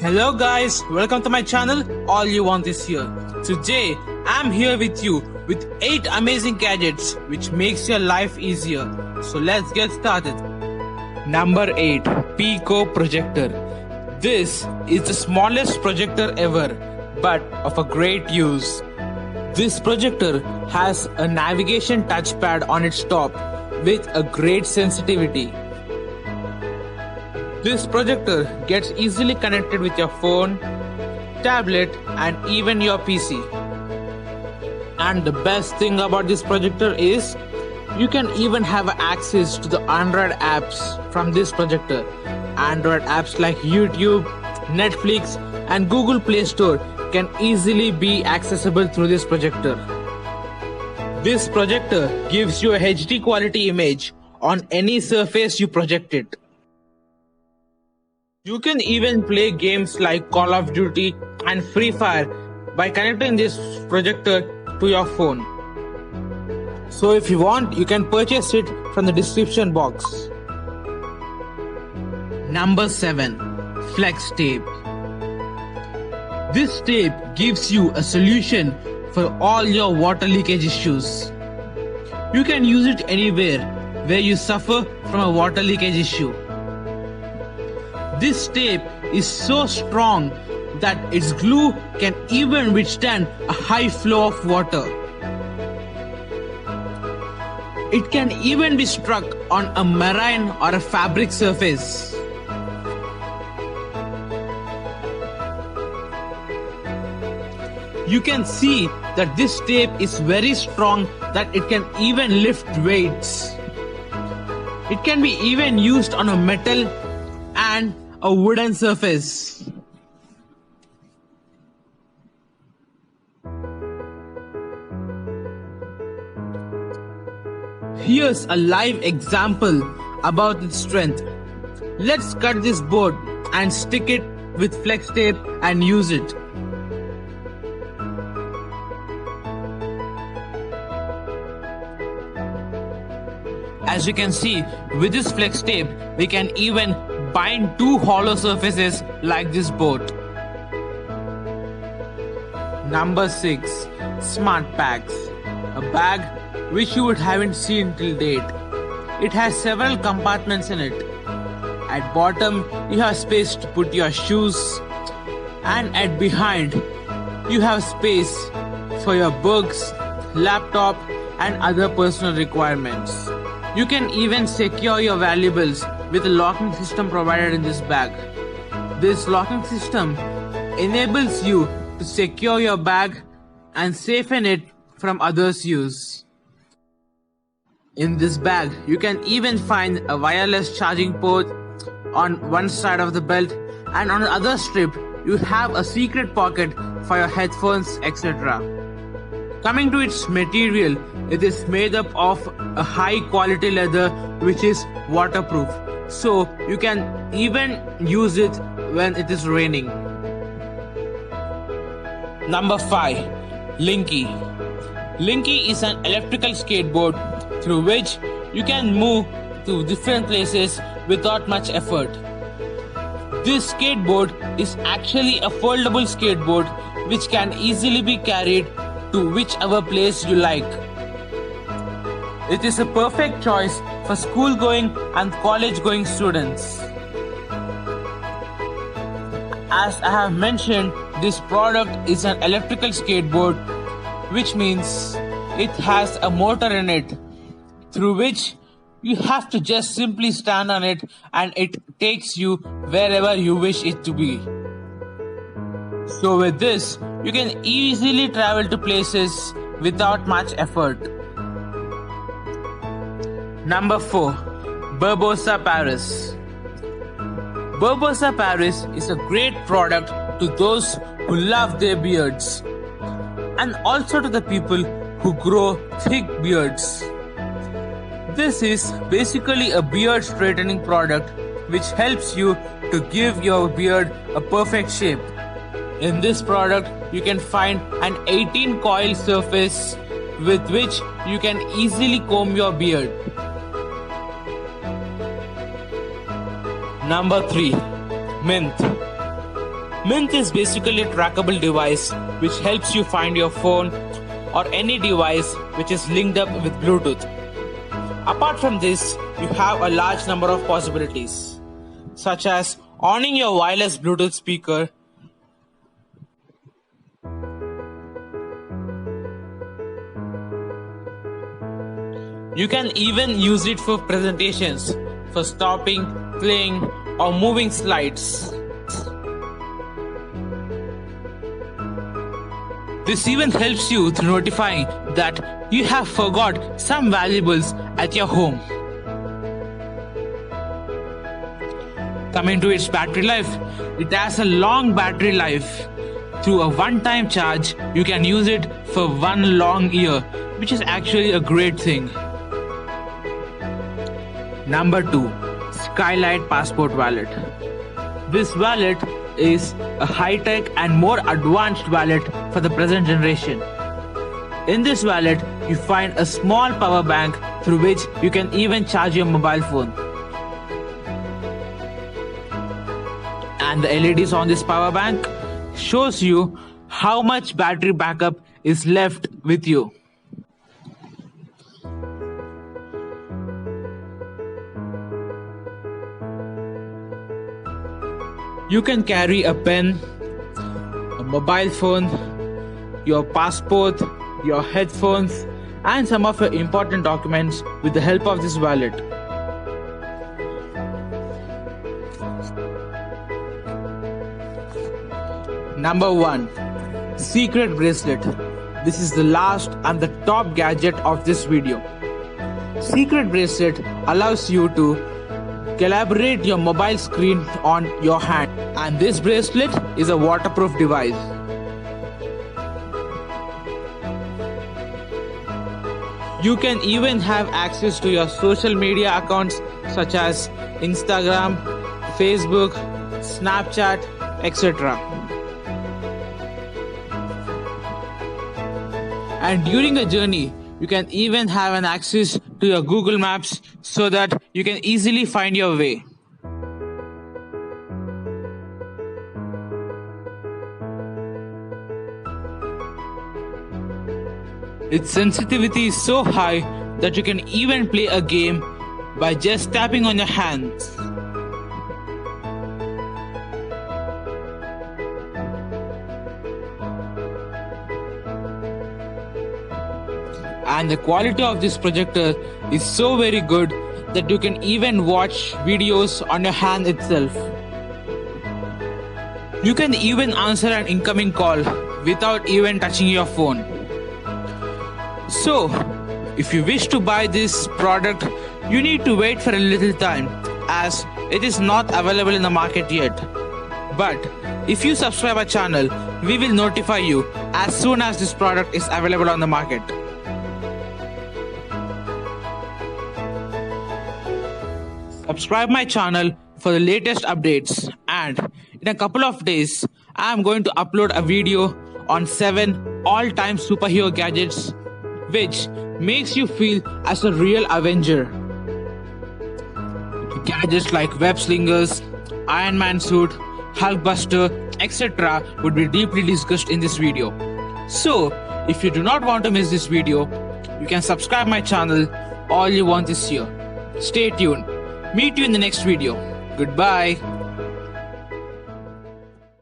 Hello guys, welcome to my channel. All you want is here. Today I'm here with you with 8 amazing gadgets which makes your life easier. So let's get started. Number 8, Pico projector. This is the smallest projector ever, but of a great use. This projector has a navigation touchpad on its top with a great sensitivity. This projector gets easily connected with your phone, tablet and even your PC. And the best thing about this projector is you can even have access to the Android apps from this projector. Android apps like YouTube, Netflix and Google Play Store can easily be accessible through this projector. This projector gives you a HD quality image on any surface you project it. You can even play games like Call of Duty and Free Fire by connecting this projector to your phone. So if you want, you can purchase it from the description box. Number 7, Flex Tape. This tape gives you a solution for all your water leakage issues. You can use it anywhere where you suffer from a water leakage issue. This tape is so strong that its glue can even withstand a high flow of water. It can even be struck on a marine or a fabric surface. You can see that this tape is very strong that it can even lift weights. It can be even used on a metal and a wooden surface. Here's a live example about its strength. Let's cut this board and stick it with flex tape and use it. As you can see, with this flex tape, we can even bind 2 hollow surfaces like this boat. Number 6, Smart Bags. A bag which you haven't seen till date. It has several compartments in it. At bottom, you have space to put your shoes, and at behind, you have space for your books, laptop, and other personal requirements. You can even secure your valuables with a locking system provided in this bag. This locking system enables you to secure your bag and safeten it from others' use. In this bag, you can even find a wireless charging port on one side of the belt, and on the other strip, you have a secret pocket for your headphones, etc. Coming to its material, it is made up of a high quality leather which is waterproof. So you can even use it when it is raining. Number 5, Linky. Linky is an electrical skateboard through which you can move to different places without much effort. This skateboard is actually a foldable skateboard which can easily be carried to whichever place you like. It is a perfect choice for school-going and college-going students. As I have mentioned, this product is an electrical skateboard, which means it has a motor in it, through which you have to just simply stand on it and it takes you wherever you wish it to be. So with this, you can easily travel to places without much effort. Number 4, Barbosa Paris. Barbosa Paris is a great product to those who love their beards and also to the people who grow thick beards. This is basically a beard straightening product which helps you to give your beard a perfect shape. In this product, you can find an 18 coil surface with which you can easily comb your beard. Number 3, Mint. Mint is basically a trackable device which helps you find your phone or any device which is linked up with Bluetooth. Apart from this, you have a large number of possibilities, such as owning your wireless Bluetooth speaker, you can even use it for presentations, for stopping, playing, or moving slides. This even helps you to notify that you have forgot some valuables at your home. Coming to its battery life, it has a long battery life. Through a one-time charge, you can use it for 1 long year, which is actually a great thing. Number 2. Skylight Passport Wallet. This wallet is a high-tech and more advanced wallet for the present generation. In this wallet, you find a small power bank through which you can even charge your mobile phone. And the LEDs on this power bank shows you how much battery backup is left with you. You can carry a pen, a mobile phone, your passport, your headphones, and some of your important documents with the help of this wallet. Number 1. Secret Bracelet. This is the last and the top gadget of this video. Secret Bracelet allows you to calibrate your mobile screen on your hand, and this bracelet is a waterproof device. You can even have access to your social media accounts such as Instagram, Facebook, Snapchat, etc. And during a journey, you can even have an access to your Google Maps so that you can easily find your way. Its sensitivity is so high that you can even play a game by just tapping on your hands. And the quality of this projector is so very good that you can even watch videos on your hand itself. You can even answer an incoming call without even touching your phone. So, if you wish to buy this product, you need to wait for a little time as it is not available in the market yet. But if you subscribe our channel, we will notify you as soon as this product is available on the market. Subscribe my channel for the latest updates, and in a couple of days I am going to upload a video on 7 all-time superhero gadgets which makes you feel as a real Avenger. Gadgets like web slingers, Iron Man suit, Hulkbuster, etc. would be deeply discussed in this video. So, if you do not want to miss this video, you can subscribe my channel. All you want is here. Stay tuned. Meet you in the next video. Goodbye.